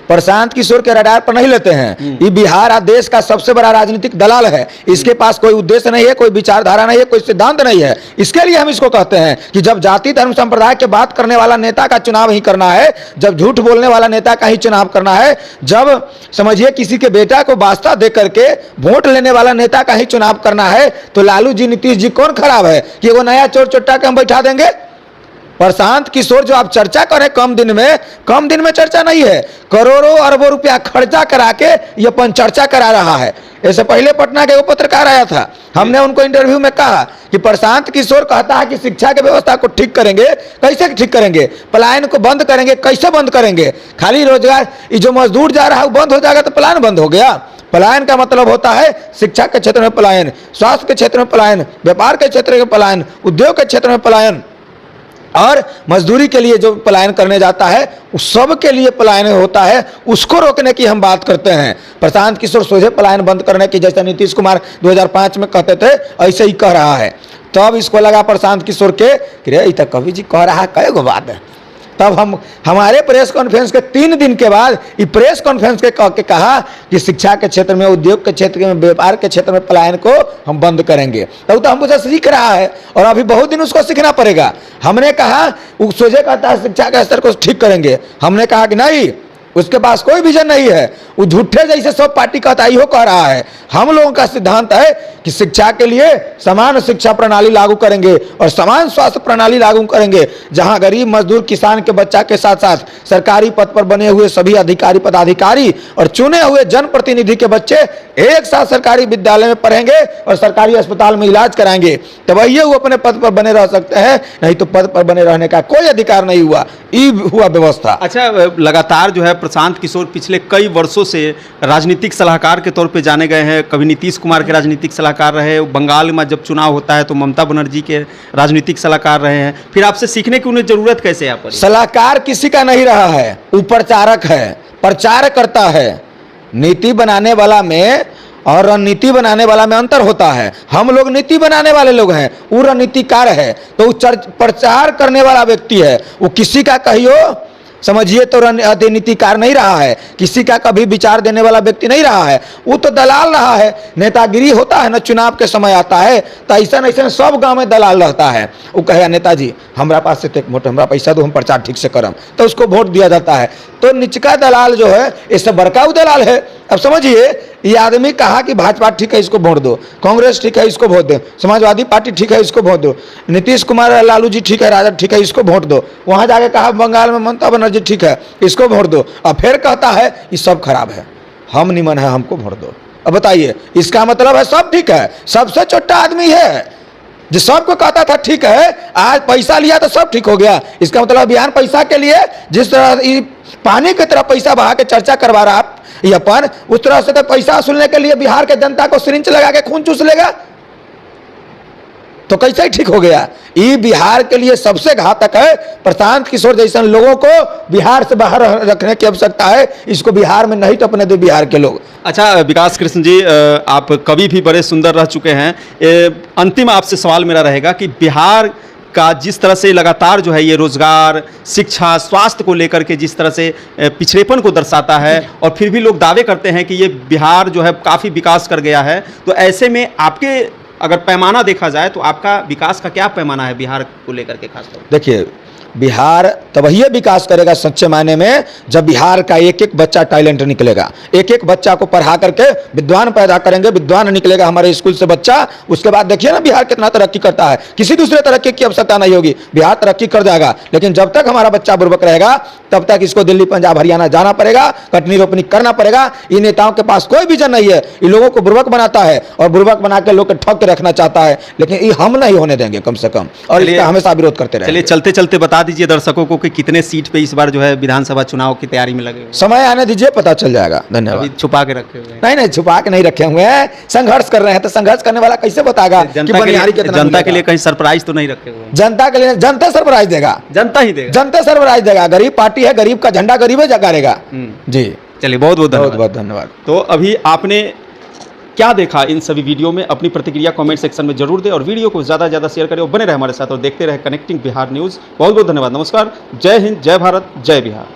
प्रशांत किशोर के रडार पर नहीं लेते हैं। ये बिहार देश का सबसे बड़ा राजनीतिक दलाल है। इसके पास कोई उद्देश्य नहीं है, कोई विचारधारा नहीं है, कोई सिद्धांत नहीं है। इसके लिए हम इसको कहते हैं कि जब जाति धर्म संप्रदाय के बात करने वाला नेता का चुनाव ही करना है, जब झूठ बोलने वाला नेता का ही चुनाव करना है, जब समझिए किसी के बेटा को वास्ता दे करके वोट लेने वाला नेता का ही चुनाव करना है, तो लालू जी नीतीश जी कौन खराब है कि वो नया चोर चोट्टा के हम बैठा देंगे। प्रशांत किशोर जो आप चर्चा करें कम दिन में चर्चा नहीं है, करोड़ों अरबों रुपया खर्चा करा के ये अपन चर्चा करा रहा है। इससे पहले पटना के वो पत्रकार आया था, हमने उनको इंटरव्यू में कहा कि प्रशांत किशोर कहता है कि शिक्षा की व्यवस्था को ठीक करेंगे। कैसे ठीक करेंगे? पलायन को बंद करेंगे। कैसे बंद करेंगे? खाली रोजगार, ये जो मजदूर जा रहा है वो बंद हो जाएगा तो पलायन बंद हो गया। पलायन का मतलब होता है शिक्षा के क्षेत्र में पलायन, स्वास्थ्य के क्षेत्र में पलायन, व्यापार के क्षेत्र में पलायन, उद्योग के क्षेत्र में पलायन, और मजदूरी के लिए जो पलायन करने जाता है उस सब के लिए पलायन होता है। उसको रोकने की हम बात करते हैं। प्रशांत किशोर सोझे पलायन बंद करने की, जैसा नीतीश कुमार 2005 में कहते थे ऐसे ही कह रहा है। तब इसको लगा प्रशांत किशोर के कि रे तो कवि जी कह रहा है, कई गो बात है। तब हम हमारे प्रेस कॉन्फ्रेंस के 3 दिन के बाद ये प्रेस कॉन्फ्रेंस के कह के कहा कि शिक्षा के क्षेत्र में, उद्योग के क्षेत्र में, व्यापार के क्षेत्र में पलायन को हम बंद करेंगे। तब तो हमको सीख रहा है और अभी बहुत दिन उसको सीखना पड़ेगा। हमने कहा वो सोचे कहता है शिक्षा के स्तर को ठीक करेंगे, हमने कहा कि नहीं, उसके पास कोई विजन नहीं है। वो झूठे जैसे सब पार्टी कहता ही हो कह रहा है। हम लोगों का सिद्धांत है कि शिक्षा के लिए समान शिक्षा प्रणाली लागू करेंगे और समान स्वास्थ्य प्रणाली लागू करेंगे, जहां गरीब मजदूर किसान के बच्चा के साथ साथ सरकारी पद पर बने हुए सभी अधिकारी पदाधिकारी और चुने हुए जनप्रतिनिधि के बच्चे एक साथ सरकारी विद्यालय में पढ़ेंगे और सरकारी अस्पताल में इलाज कराएंगे। तब वो अपने पद पर बने रह सकते हैं, नहीं तो पद पर बने रहने का कोई अधिकार नहीं हुआ। ये हुआ व्यवस्था। अच्छा, लगातार जो है प्रशांत किशोर पिछले कई वर्षों से राजनीतिक सलाहकार के तौर पे जाने गए हैं। कभी नीतीश कुमार के राजनीतिक सलाहकार रहे, बंगाल में जब चुनाव होता है तो ममता बनर्जी के राजनीतिक सलाहकार रहे हैं। फिर आपसे सीखने की उन्हें जरूरत कैसे है? सलाहकार किसी का नहीं रहा है, वो प्रचारक है, प्रचार करता है। नीति बनाने वाला में और रणनीति बनाने वाला में अंतर होता है। हम लोग नीति बनाने वाले लोग हैं, वो रणनीतिकार है। तो वो प्रचार करने वाला व्यक्ति है, वो किसी का कहियो समझिए तो नीतिकार नहीं रहा है, किसी का कभी विचार देने वाला व्यक्ति नहीं रहा है। वो तो दलाल रहा है। नेतागिरी होता है ना, चुनाव के समय आता है तो ऐसा सब गांव में दलाल रहता है। वो कहेगा नेताजी हमारा पास से एक मोटे हमारा पैसा दो, हम प्रचार ठीक से करम, तो उसको वोट दिया जाता है। तो निचका दलाल जो है इससे बड़का दलाल है। अब समझिए, ये आदमी कहा कि भाजपा ठीक है इसको वोट दो, कांग्रेस ठीक है इसको वोट दो, समाजवादी पार्टी ठीक है इसको वोट दो, नीतीश कुमार लालू जी ठीक है, राजद ठीक है इसको वोट दो। वहां जाके कहा बंगाल में ममता बनर्जी ठीक है इसको वोट दो, और फिर कहता है ये सब खराब है, हम निमन है, हमको वोट दो। अब बताइए, इसका मतलब है सब ठीक है, सबसे छोटा आदमी है जो सबको कहता था ठीक है, आज पैसा लिया तो सब ठीक हो गया। इसका मतलब बिहार पैसा के लिए जिस तरह पानी की तरह पैसा बहा के चर्चा करवा रहा ये अपन, उस तरह से तो पैसा वसूलने के लिए बिहार के जनता को सिरिंज लगा के खून चूस लेगा, तो कैसे ठीक हो गया? ये बिहार के लिए सबसे घातक है। प्रशांत किशोर जैसे लोगों को बिहार से बाहर रखने की आवश्यकता है। इसको बिहार में नहीं टपने दे बिहार के लोग। अच्छा विकास कृष्ण जी, आप कभी भी बड़े सुंदर रह चुके हैं। अंतिम आपसे सवाल मेरा रहेगा कि बिहार का जिस तरह से लगातार जो है ये रोजगार, शिक्षा, स्वास्थ्य को लेकर के जिस तरह से पिछड़ेपन को दर्शाता है, और फिर भी लोग दावे करते हैं कि ये बिहार जो है काफ़ी विकास कर गया है, तो ऐसे में आपके अगर पैमाना देखा जाए तो आपका विकास का क्या पैमाना है बिहार को लेकर के खासतौर? देखिए, बिहार तभी विकास करेगा सच्चे मायने में जब बिहार का एक एक बच्चा टैलेंट निकलेगा। एक एक बच्चा को पढ़ा करके विद्वान पैदा करेंगे, विद्वान निकलेगा हमारे स्कूल से बच्चा। उसके बाद देखिए ना बिहार कितना तरक्की करता है। किसी दूसरे तरक्की की आवश्यकता नहीं होगी, बिहार तरक्की कर जाएगा। लेकिन जब तक हमारा बच्चा बुर्बक रहेगा तब तक इसको दिल्ली, पंजाब, हरियाणा जाना पड़ेगा, कटनी रोपनी करना पड़ेगा। इन नेताओं के पास कोई विजन नहीं है, इन लोगों को बुर्बक बनाता है और बुर्बक बना के लोग को ठग के रखना चाहता है। लेकिन ये हम नहीं होने देंगे कम से कम, और इसका हमेशा विरोध करते रहेंगे। चलिए चलते चलते बता दीजिए दर्शकों को कि कितने सीट पे इस बार जो है विधानसभा चुनाव की तैयारी में लगे हुए? समय आने दीजिए, पता चल जाएगा। धन्यवाद। छुपा के रखे हुए? नहीं, छुपा के नहीं रखे हुए हैं, संघर्ष कर रहे हैं। तो संघर्ष करने वाला कैसे बताएगा कि बनिहारी कितना? जनता के लिए कहीं सरप्राइज तो नहीं रखे हुए? जनता के लिए जनता सरप्राइज देगा, जनता ही देगा, जनता सरप्राइज देगा। गरीब पार्टी है, गरीब का झंडा गरीब ही जगाएगा जी। चलिए बहुत बहुत धन्यवाद। तो अभी आपने क्या देखा इन सभी वीडियो में, अपनी प्रतिक्रिया कमेंट सेक्शन में जरूर दें और वीडियो को ज़्यादा से ज़्यादा शेयर करें और बने रहे हमारे साथ और देखते रहे कनेक्टिंग बिहार न्यूज़। बहुत बहुत धन्यवाद। नमस्कार, जय हिंद, जय भारत, जय बिहार।